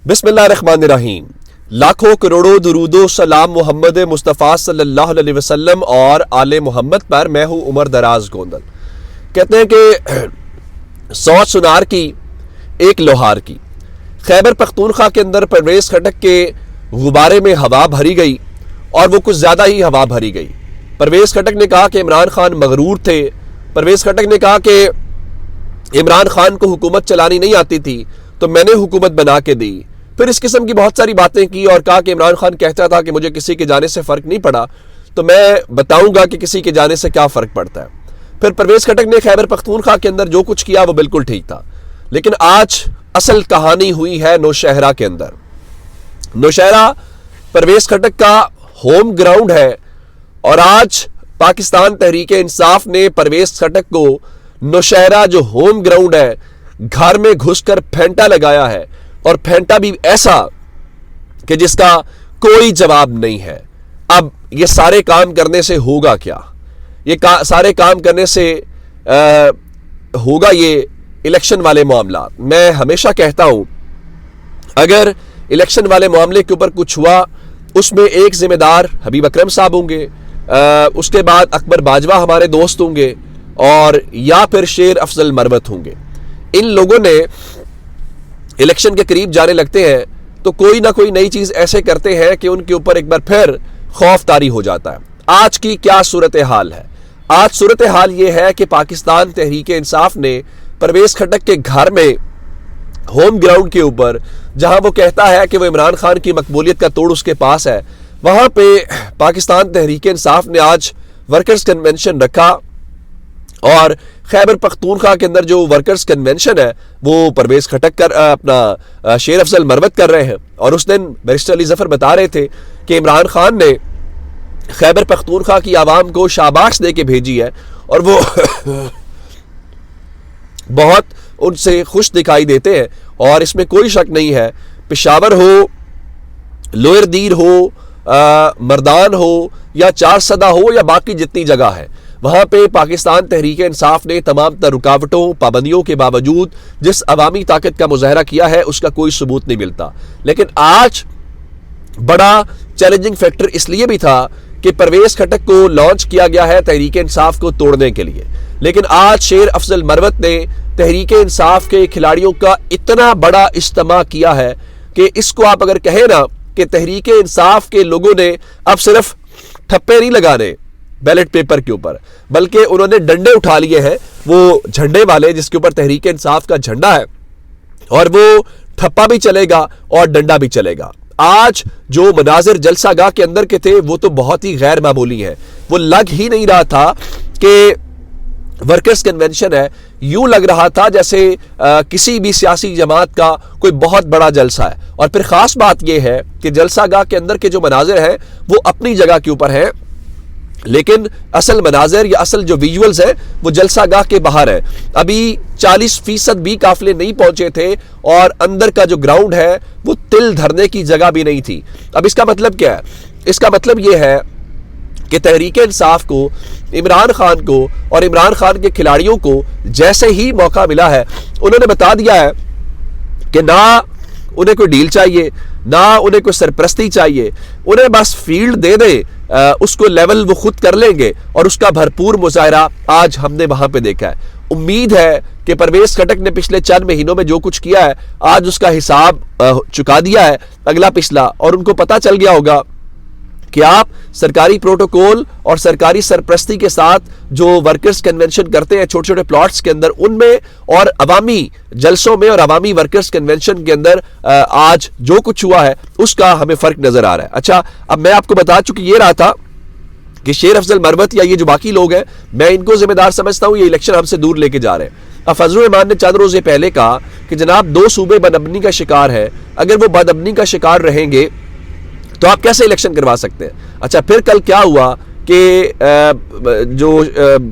बिस्मिल्लाहिर्रहमानिर्रहीम। लाखों करोड़ों दुरूदो सलाम मोहम्मद मुस्तफ़ा सल्लल्लाहु अलैहि वसल्लम और आले मोहम्मद पर। मैं हूँ उमर दराज गोंदल। कहते हैं कि 100 सुनार की एक लोहार की। खैबर पख्तूनख्वा के अंदर परवेज़ खटक के गुब्बारे में हवा भरी गई और वो कुछ ज़्यादा ही हवा भरी गई। परवेज़ खटक ने कहा कि इमरान खान मगरूर थे। परवेज़ खटक ने कहा कि इमरान खान को हुकूमत चलानी नहीं आती थी तो मैंने हुकूमत बना के दी। फिर इस किस्म की बहुत सारी बातें की और कहा कि इमरान खान कहता था कि मुझे किसी के जाने से फ़र्क नहीं पड़ा, तो मैं बताऊंगा कि किसी के जाने से क्या फ़र्क पड़ता है। फिर परवेज़ खटक ने खैबर पख्तूनख्वा के अंदर जो कुछ किया वो बिल्कुल ठीक था। लेकिन आज असल कहानी हुई है नौशहरा के अंदर। नौशहरा परवेज़ खटक का होम ग्राउंड है और आज पाकिस्तान तहरीक इंसाफ ने परवेज़ खटक को नौशहरा जो होम ग्राउंड है घर में घुसकर फेंटा लगाया है, और फेंटा भी ऐसा कि जिसका कोई जवाब नहीं है। अब ये सारे काम करने से होगा क्या? ये सारे काम करने से होगा ये इलेक्शन वाले मामला। मैं हमेशा कहता हूं अगर इलेक्शन वाले मामले के ऊपर कुछ हुआ उसमें एक जिम्मेदार हबीब अकरम साहब होंगे, उसके बाद अकबर बाजवा हमारे दोस्त होंगे, और या फिर शेर अफजल मरवत होंगे। इन लोगों ने इलेक्शन के करीब जाने लगते हैं तो कोई ना कोई नई चीज ऐसे करते हैं कि उनके ऊपर एक बार फिर खौफ तारी हो जाता है। आज की क्या सूरत हाल है? आज सूरत हाल ये है कि पाकिस्तान तहरीक इंसाफ ने परवेज़ खटक के घर में होम ग्राउंड के ऊपर, जहां वो कहता है कि वो इमरान खान की मकबूलियत का तोड़ उसके पास है, वहां पे पाकिस्तान तहरीक इंसाफ ने आज वर्कर्स कन्वेंशन रखा। और खैबर पख्तूनख्वा के अंदर जो वर्कर्स कन्वेंशन है वो परवेज़ खटक कर अपना शेर अफजल मरवत कर रहे हैं। और उस दिन बैरिस्टर अली जफर बता रहे थे कि इमरान खान ने खैबर पख्तूनख्वा की आवाम को शाबाश दे के भेजी है और वो बहुत उनसे खुश दिखाई देते हैं। और इसमें कोई शक नहीं है, पेशावर हो, लोअर दीर हो, मर्दान हो या चारसदा हो या बाकी जितनी जगह है, वहां पे पाकिस्तान तहरीक इंसाफ ने तमाम तर रुकावटों पाबंदियों के बावजूद जिस अवामी ताकत का मुजाहरा किया है उसका कोई सबूत नहीं मिलता। लेकिन आज बड़ा चैलेंजिंग फैक्टर इसलिए भी था कि परवेज़ खटक को लॉन्च किया गया है तहरीक इंसाफ को तोड़ने के लिए। लेकिन आज शेर अफजल मरवत ने तहरीक इंसाफ के खिलाड़ियों का इतना बड़ा इज्तिमा किया है कि इसको आप अगर कहें ना कि तहरीक इंसाफ के लोगों ने अब सिर्फ ठप्पे नहीं लगाने बैलेट पेपर के ऊपर, बल्कि उन्होंने डंडे उठा लिए हैं, वो झंडे वाले जिसके ऊपर तहरीक इंसाफ का झंडा है, और वो ठप्पा भी चलेगा और डंडा भी चलेगा। आज जो मनाजिर जलसागाह के अंदर के थे वो तो बहुत ही गैर मामूली है। वो लग ही नहीं रहा था कि वर्कर्स कन्वेंशन है, यूं लग रहा था जैसे किसी भी सियासी जमात का कोई बहुत बड़ा जलसा है। और फिर खास बात यह है कि जलसागाह के अंदर के जो मनाजिर हैं वो अपनी जगह के ऊपर हैं, लेकिन असल मनाजिर या असल जो विजुअल्स है वो जलसागाह के बाहर है। अभी 40% भी काफिले नहीं पहुंचे थे और अंदर का जो ग्राउंड है वो तिल धरने की जगह भी नहीं थी। अब इसका मतलब क्या है? इसका मतलब यह है कि तहरीक इंसाफ को, इमरान खान को और इमरान खान के खिलाड़ियों को जैसे ही मौका मिला है उन्होंने बता दिया है कि ना उन्हें कोई डील चाहिए, ना उन्हें कोई सरपरस्ती चाहिए, उन्हें बस फील्ड दे दे, उसको लेवल वो खुद कर लेंगे। और उसका भरपूर मुजाहरा आज हमने वहां पे देखा है। उम्मीद है कि परवेज़ खटक ने पिछले 4 महीनों में जो कुछ किया है आज उसका हिसाब चुका दिया है, अगला पिछला, और उनको पता चल गया होगा कि आप सरकारी प्रोटोकॉल और सरकारी सरपरस्ती के साथ जो वर्कर्स कन्वेंशन करते हैं छोटे छोटे प्लॉट्स के अंदर, उनमें और अवामी जलसों में और अवामी वर्कर्स कन्वेंशन के अंदर आज जो कुछ हुआ है उसका हमें फर्क नजर आ रहा है। अच्छा, अब मैं आपको बता चुकी ये रहा था कि शेर अफजल मरवत या ये जो बाकी लोग हैं, मैं इनको जिम्मेदार समझता हूं, ये इलेक्शन हमसे दूर लेके जा रहे हैं। अब फजलुर रहमान ने चंद रोजे पहले कहा कि जनाब 2 सूबे बदअमनी का शिकार है, अगर वो बदअमनी का शिकार रहेंगे तो आप कैसे इलेक्शन करवा सकते हैं? अच्छा, फिर कल क्या हुआ कि जो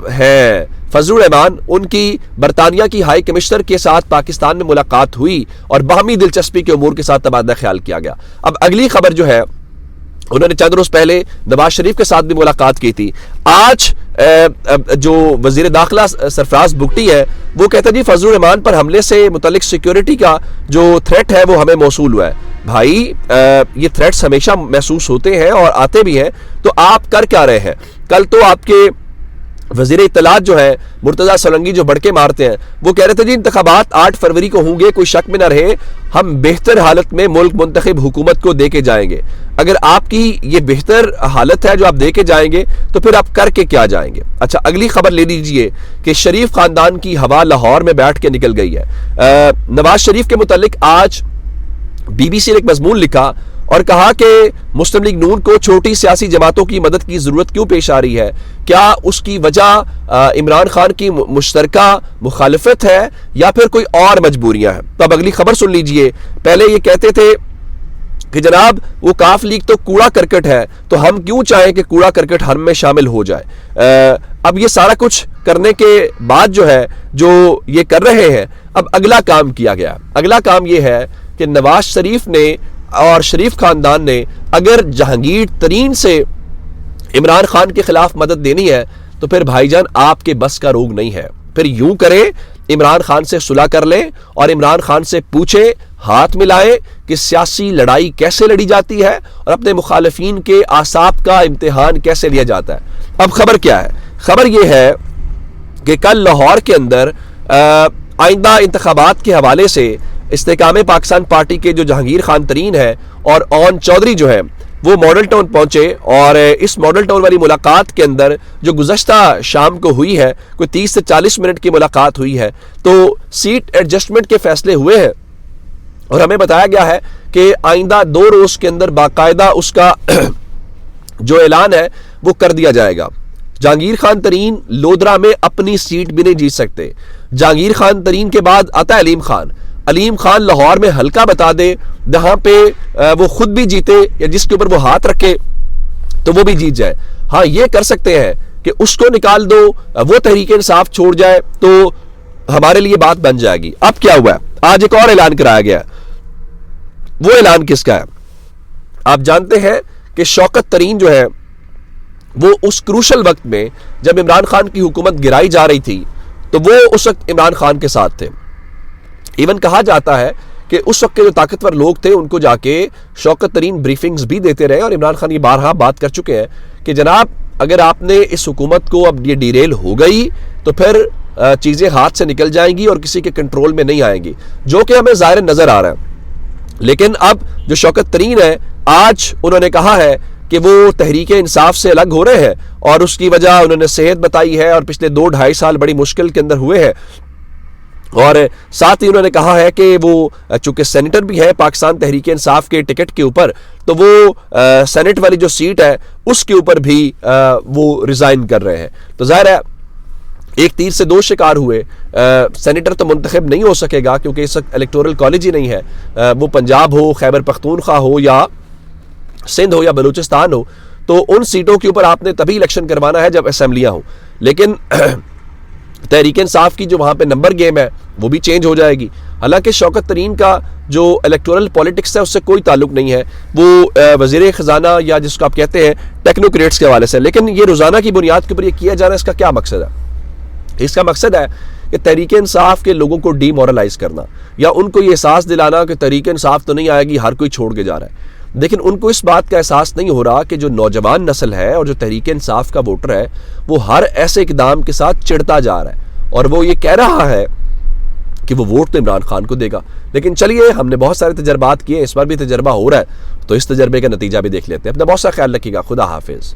है फजलुर रहमान, उनकी बरतानिया की हाई कमिश्नर के साथ पाकिस्तान में मुलाकात हुई और बाहमी दिलचस्पी के उमूर के साथ तबादला ख्याल किया गया। अब अगली खबर जो है, उन्होंने चंद रोज पहले नवाज शरीफ के साथ भी मुलाकात की थी। आज जो वजीर दाखिला सरफराज बुगटी है वो कहते हैं जी फजलुर रहमान पर हमले से मुतल्लिक सिक्योरिटी का जो थ्रेट है वो हमें मौसूल हुआ है। भाई ये थ्रेट्स हमेशा महसूस होते हैं और आते भी हैं, तो आप कर क्या रहे हैं? कल तो आपके वजीर इत्तलात जो है मुर्तजा सोलंकी जो बड़के मारते हैं वो कह रहे थे जी इंतखाबात 8 फरवरी को होंगे, कोई शक में ना रहे, हम बेहतर हालत में मुल्क मुंतखब हुकूमत को दे के जाएंगे। अगर आपकी ये बेहतर हालत है जो आप दे के जाएंगे तो फिर आप करके क्या जाएंगे? अच्छा, अगली खबर ले लीजिए कि शरीफ खानदान की हवा लाहौर में बैठ के निकल गई है। नवाज शरीफ के मुतालिक आज BBC ने एक मजमून लिखा और कहा कि मुस्लिम लीग नून को छोटी सियासी जमातों की मदद की जरूरत क्यों पेश आ रही है? क्या उसकी वजह इमरान खान की मुश्तरका मुखालफत है या फिर कोई और मजबूरियां हैं? तो अब अगली खबर सुन लीजिए। पहले ये कहते थे कि जनाब वो काफ लीग तो कूड़ा करकट है, तो हम क्यों चाहें कि कूड़ा करकट हम में शामिल हो जाए। अब ये सारा कुछ करने के बाद जो है जो ये कर रहे हैं, अब अगला काम किया गया। अगला काम ये है कि नवाज शरीफ ने और शरीफ खानदान ने अगर जहांगीर तरीन से इमरान खान के खिलाफ मदद देनी है तो फिर भाईजान आपके बस का रोग नहीं है। फिर यूं करें, इमरान खान से सुलह कर लें और इमरान खान से पूछे, हाथ मिलाए कि सियासी लड़ाई कैसे लड़ी जाती है और अपने मुखालिफिन के आसाब का इम्तिहान कैसे लिया जाता है। अब खबर क्या है? खबर यह है कि कल लाहौर के अंदर आइंदा इंतखाबात के हवाले से इस्तेकाम पाकिस्तान पार्टी के जो जहांगीर खान तरीन है और ओन चौधरी जो है वो मॉडल टाउन पहुंचे और इस मॉडल टाउन वाली मुलाकात के अंदर जो गुज़श्ता शाम को हुई है, कोई 30 से 40 मिनट की मुलाकात हुई है, तो सीट एडजस्टमेंट के फैसले हुए हैं और हमें बताया गया है कि आइंदा 2 रोज के अंदर बाकायदा उसका जो ऐलान है वो कर दिया जाएगा। जहांगीर खान तरीन लोधरा में अपनी सीट भी नहीं जीत सकते। जहांगीर खान तरीन के बाद आता है अलीम खान लाहौर में हल्का बता दे जहां पे वो खुद भी जीते या जिसके ऊपर वो हाथ रखे तो वो भी जीत जाए। हाँ, ये कर सकते हैं कि उसको निकाल दो, वो तहरीक इंसाफ छोड़ जाए, तो हमारे लिए बात बन जाएगी। अब क्या हुआ? आज एक और ऐलान कराया गया। वो ऐलान किसका है? आप जानते हैं कि शौकत तरीन जो है वो उस क्रूशल वक्त में जब इमरान खान की हुकूमत गिराई जा रही थी तो वो उस वक्त इमरान खान के साथ थे। इवन कहा जाता है कि उस वक्त के जो ताकतवर लोग थे उनको जाके शौकत तरीन ब्रीफिंग्स भी देते रहे और इमरान खान ये बारहा बात कर चुके हैं कि जनाब अगर आपने इस हुकूमत को अब ये डीरेल हो गई तो फिर चीज़ें हाथ से निकल जाएंगी और किसी के कंट्रोल में नहीं आएंगी, जो कि हमें ज़ाहिर नज़र आ रहा है। लेकिन अब जो शौकत तरीन है, आज उन्होंने कहा है कि वो तहरीक इंसाफ से अलग हो रहे हैं और उसकी वजह उन्होंने सेहत बताई है और पिछले 2-2.5 साल बड़ी मुश्किल के अंदर हुए हैं। और साथ ही उन्होंने कहा है कि वो चूंकि सेनेटर भी है पाकिस्तान तहरीक इंसाफ के टिकट के ऊपर, तो वो सेनेट वाली जो सीट है उसके ऊपर भी वो रिजाइन कर रहे हैं। तो जाहिर है एक तीर से 2 शिकार हुए। सेनेटर तो मुंतखब नहीं हो सकेगा क्योंकि इस वक्त इलेक्टोरल कॉलेज ही नहीं है। वो पंजाब हो, खैबर पख्तूनख्वा हो या सिंध हो या बलूचिस्तान हो, तो उन सीटों के ऊपर आपने तभी इलेक्शन करवाना है जब असेंबलियां हो। लेकिन तहरीक इंसाफ की जो वहाँ पे नंबर गेम है वो भी चेंज हो जाएगी। हालांकि शौकत तरीन का जो इलेक्टोरल पॉलिटिक्स है उससे कोई ताल्लुक नहीं है, वो वज़ीर ख़जाना या जिसको आप कहते हैं टेक्नोक्रेट्स के हवाले से। लेकिन ये रोज़ाना की बुनियाद के ऊपर ये किया जा रहा है, इसका क्या मकसद है? इसका मकसद है कि तहरीक इंसाफ के लोगों को डीमोरलाइज करना या उनको ये एहसास दिलाना कि तहरीक इंसाफ तो नहीं आएगी, हर कोई छोड़ के जा रहा है। लेकिन उनको इस बात का एहसास नहीं हो रहा कि जो नौजवान नस्ल है और जो तहरीक इंसाफ का वोटर है वो हर ऐसे इकदाम के साथ चिढ़ता जा रहा है और वो ये कह रहा है कि वो वोट तो इमरान खान को देगा। लेकिन चलिए, हमने बहुत सारे तजर्बात किए, इस बार भी तजर्बा हो रहा है, तो इस तजर्बे का नतीजा भी देख लेते हैं। अपना बहुत सा ख्याल रखिएगा। खुदा हाफिज।